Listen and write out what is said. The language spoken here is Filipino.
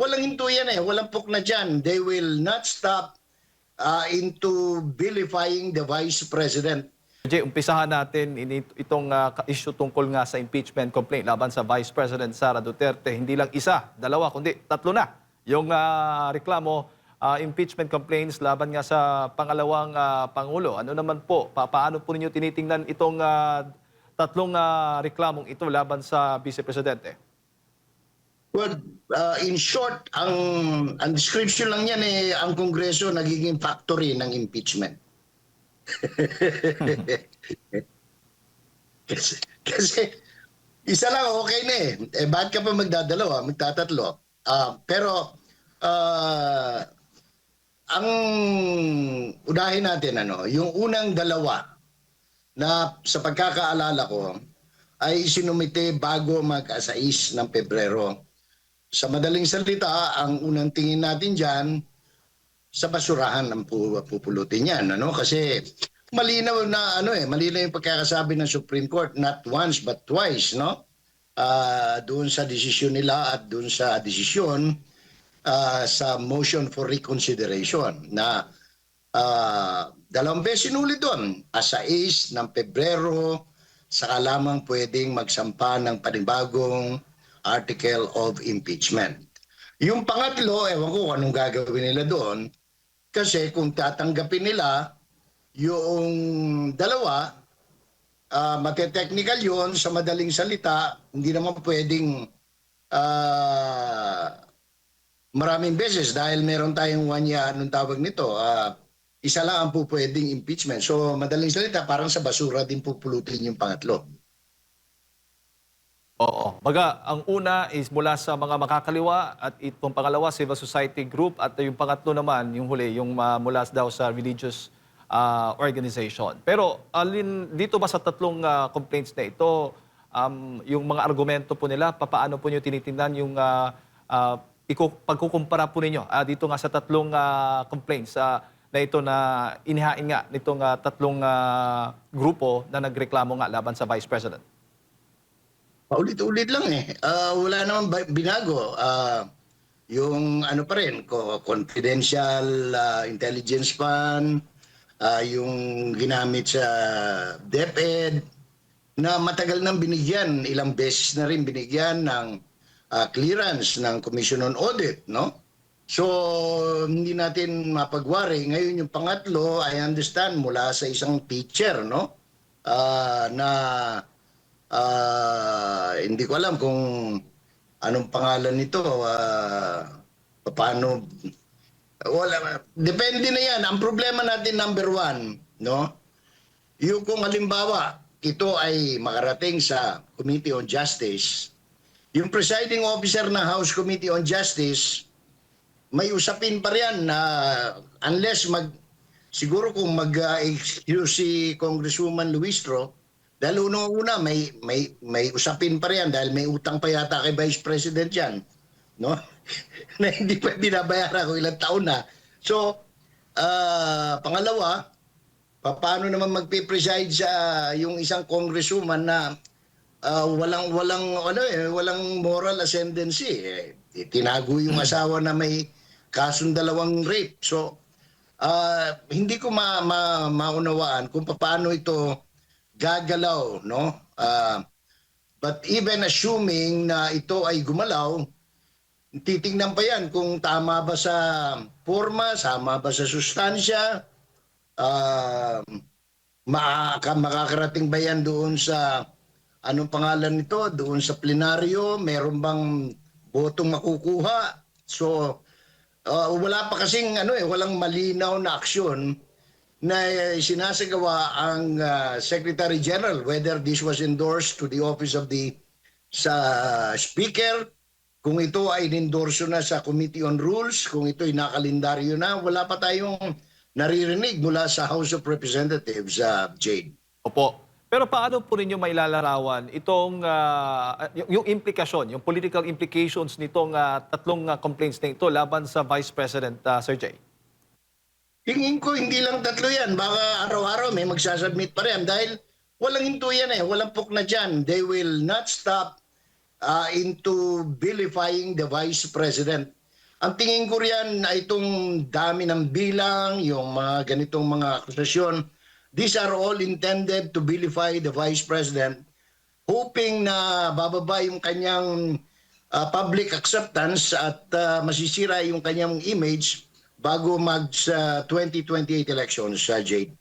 walang hinto yan eh. Walang pok na dyan. They will not stop into vilifying the Vice President. Jay, umpisahan natin itong issue tungkol nga sa impeachment complaint laban sa Vice President Sara Duterte. Hindi lang isa, dalawa, kundi tatlo na yung reklamo, impeachment complaints laban nga sa pangalawang Pangulo. Ano naman po, paano po ninyo tinitingnan itong tatlong reklamong ito laban sa Vice Presidente? Well, in short, ang description lang yan eh, ang Kongreso nagiging factory ng impeachment. kasi isa lang okay na eh. Bakit ka pa magdadalawa, magtatatlo? Pero ang unahin natin, yung unang dalawa na sa pagkakaalala ko ay sinumite bago mag-6 ng Pebrero. Sa madaling salita, ang unang tingin natin dyan, sa basurahan ang pupulutin yan. Kasi malinaw na malinaw yung pagkakasabi ng Supreme Court, not once but twice, doon sa desisyon nila at doon sa desisyon sa motion for reconsideration na dalawang beses sinulit doon. Sa 6 ng Pebrero, saka lamang pwedeng magsampa ng panibagong article of impeachment. Yung pangatlo, ewan ko anong gagawin nila doon, kasi kung tatanggapin nila yung dalawa, mate-technical yun, sa madaling salita, hindi naman pwedeng maraming beses dahil meron tayong anong tawag nito, isa lang ang pwedeng impeachment. So madaling salita, parang sa basura din pupulutin yung pangatlo. Oo. Baga, ang una is mula sa mga makakaliwa at itong pangalawa, civil society group at yung pangatlo naman, yung huli, yung mula daw sa religious organization. Pero dito ba sa tatlong complaints na ito, yung mga argumento po nila, paano po nyo tinitingnan yung pagkukumpara po ninyo dito nga sa tatlong complaints na ito na inihain nga nitong tatlong grupo na nagreklamo nga laban sa Vice President? Ulit-ulit lang eh. Wala naman binago. Yung pa rin, confidential intelligence fund, yung ginamit sa DepEd, na matagal nang binigyan, ilang beses na rin binigyan ng clearance ng Commission on Audit, So, hindi natin mapagwari. Ngayon yung pangatlo, I understand, mula sa isang teacher, na hindi ko alam kung anong pangalan nito, paano, depende na yan. Ang problema natin, number one, yung kung halimbawa, ito ay makarating sa Committee on Justice, yung presiding officer ng House Committee on Justice, may usapin pa riyan na unless siguro kung mag-excuse si Congresswoman Luistro, dahil una may usapin pa riyan dahil may utang pa yata kay Vice President yan, na hindi pa binabayaran kung ilang taon na. So, pangalawa, paano naman magpe-preside sa yung isang congresswoman na walang moral ascendancy. Tinago yung asawa na may kasong 2 rape. So, hindi ko maunawaan kung paano ito gagalaw, but even assuming na ito ay gumalaw, titingnan pa yan kung tama ba sa forma, tama ba sa sustansya, makakarating ba yan doon sa anong pangalan nito, doon sa plenaryo, meron bang botong makukuha. So wala pa kasing walang malinaw na aksyon na sinasagawa ang Secretary General, whether this was endorsed to the office of the Speaker, kung ito ay inendorso na sa Committee on Rules, kung ito ay nakalendaryo na, wala pa tayong naririnig mula sa House of Representatives, Jade. Opo. Pero paano po ninyo mailalarawan itong yung implikasyon, yung political implications nitong tatlong complaints na ito laban sa Vice President, Sir Jay? Tingin ko hindi lang tatlo yan. Baka araw-araw may magsasubmit pa rin. Dahil walang hinto yan eh. Walang pok na dyan. They will not stop into vilifying the Vice President. Ang tingin ko riyan na itong dami ng bilang, yung mga ganitong mga akusasyon, these are all intended to vilify the Vice President, hoping na bababa yung kanyang public acceptance at masisira yung kanyang image bago mag sa 2028 elections, Jade.